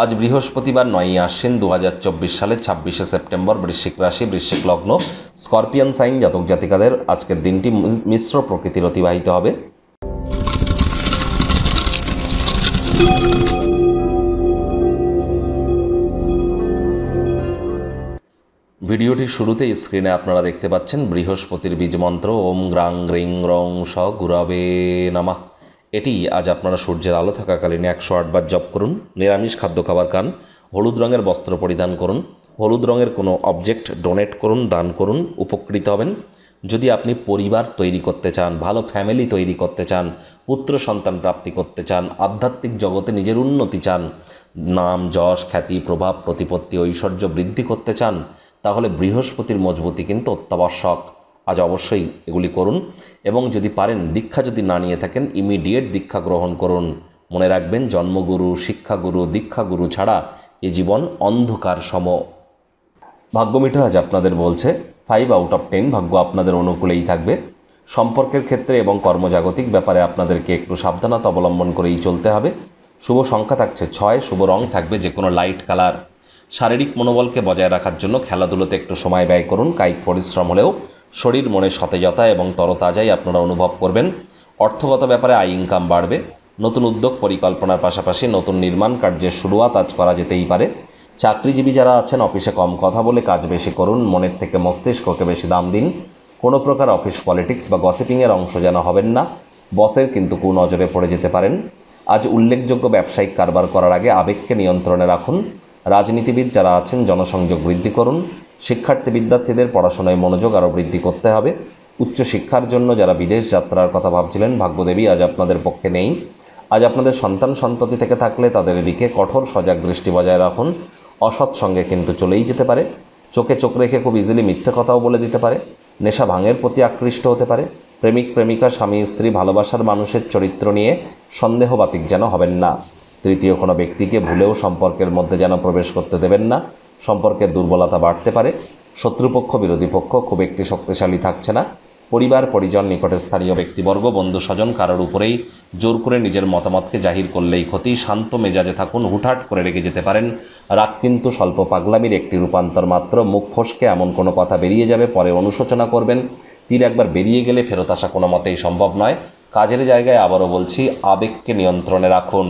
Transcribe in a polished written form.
আজ বৃহস্পতিবার 9ই আশ্বিন 2024 সালের 26শে সেপ্টেম্বর। বৃশ্চিক রাশি, বৃশ্চিক লগ্ন, স্করপিয়ান সাইন জাতক জাতিকাদের আজকের দিনটি মিশ্র প্রকৃতির অতিবাহিত হবে। ভিডিওটির শুরুতে স্ক্রিনে আপনারা দেখতে পাচ্ছেন বৃহস্পতির বীজ মন্ত্র ওম গ্রাং গ্রিং রং স গুরবে নমঃ। এটি আজ আপনারা সূর্যের আলো থাকাকালীন 108 বার জপ করুন। নিরামিষ খাদ্য খাবার খান, হলুদ রঙের বস্ত্র পরিধান করুন, হলুদ রঙের কোনো অবজেক্ট ডোনেট করুন, দান করুন, উপকৃত হবেন। যদি আপনি পরিবার তৈরি করতে চান, ভালো ফ্যামিলি তৈরি করতে চান, পুত্র সন্তান প্রাপ্তি করতে চান, আধ্যাত্মিক জগতে নিজের উন্নতি চান, নাম যশ খ্যাতি প্রভাব প্রতিপত্তি ঐশ্বর্য বৃদ্ধি করতে চান, তাহলে বৃহস্পতির মজবুতি কিন্তু অত্যাবশ্যক। আজ অবশ্যই এগুলি করুন এবং যদি পারেন দীক্ষা যদি না নিয়ে থাকেন ইমিডিয়েট দীক্ষা গ্রহণ করুন। মনে রাখবেন জন্মগুরু, শিক্ষাগুরু, দীক্ষাগুরু ছাড়া এ জীবন অন্ধকার সম। ভাগ্য মিটার আজ আপনাদের বলছে 5 আউট অফ 10 ভাগ্য আপনাদের অনুকূলেই থাকবে। সম্পর্কের ক্ষেত্রে এবং কর্মজাগতিক ব্যাপারে আপনাদেরকে একটু সাবধানতা অবলম্বন করেই চলতে হবে। শুভ সংখ্যা থাকছে 6, শুভ রং থাকবে যে কোনো লাইট কালার। শারীরিক মনোবলকে বজায় রাখার জন্য খেলাধুলোতে একটু সময় ব্যয় করুন। কায়িক পরিশ্রম হলেও শরীর মনে সতেজতা এবং তরতাজাই আপনারা অনুভব করবেন। অর্থগত ব্যাপারে আয় ইনকাম বাড়বে। নতুন উদ্যোগ পরিকল্পনার পাশাপাশি নতুন নির্মাণ কার্যের শুরুয়াত আজ করা যেতেই পারে। চাকরিজীবী যারা আছেন অফিসে কম কথা বলে কাজ বেশি করুন, মনের থেকে মস্তিষ্ককে বেশি দাম দিন। কোনো প্রকার অফিস পলিটিক্স বা গসিপিংয়ের অংশ যেন হবেন না, বসের কিন্তু কুনজরে পড়ে যেতে পারেন। আজ উল্লেখযোগ্য ব্যবসায়িক কারবার করার আগে আবেগকে নিয়ন্ত্রণে রাখুন। রাজনীতিবিদ যারা আছেন জনসংযোগ বৃদ্ধি করুন। শিক্ষার্থী বিদ্যার্থীদের পড়াশোনায় মনোযোগ আরও বৃদ্ধি করতে হবে। উচ্চশিক্ষার জন্য যারা বিদেশ যাত্রার কথা ভাবছিলেন ভাগ্যদেবী আজ আপনাদের পক্ষে নেই। আজ আপনাদের সন্তান সন্ততি থেকে থাকলে তাদের দিকে কঠোর সজাগ দৃষ্টি বজায় রাখুন। অসৎ সঙ্গে কিন্তু চলেই যেতে পারে। চোখে চোখ রেখে খুব ইজিলি মিথ্যে কথাও বলে দিতে পারে। নেশা ভাঙের প্রতি আকৃষ্ট হতে পারে। প্রেমিক প্রেমিকা স্বামী স্ত্রী ভালোবাসার মানুষের চরিত্র নিয়ে সন্দেহবাতিক যেন হবেন না। তৃতীয় কোনো ব্যক্তিকে ভুলেও সম্পর্কের মধ্যে যেন প্রবেশ করতে দেবেন না। সম্পর্কের দুর্বলতা বাড়তে পারে। শত্রুপক্ষ বিরোধী পক্ষ খুব একটি শক্তিশালী থাকছে না। পরিবার পরিজন নিকটে স্থানীয় ব্যক্তিবর্গ বন্ধু স্বজন কারোর উপরেই জোর করে নিজের মতামতকে জাহির করলেই ক্ষতি। শান্ত মেজাজে থাকুন, হুটহাট করে রেগে যেতে পারেন। রাগ কিন্তু স্বল্প পাগলামির একটি রূপান্তর মাত্র। মুখ ফসকে এমন কোনো কথা বেরিয়ে যাবে পরে অনুশোচনা করবেন। তীর একবার বেরিয়ে গেলে ফেরত আসা কোনো মতেই সম্ভব নয়। কাজের জায়গায় আবারও বলছি আবেগকে নিয়ন্ত্রণে রাখুন।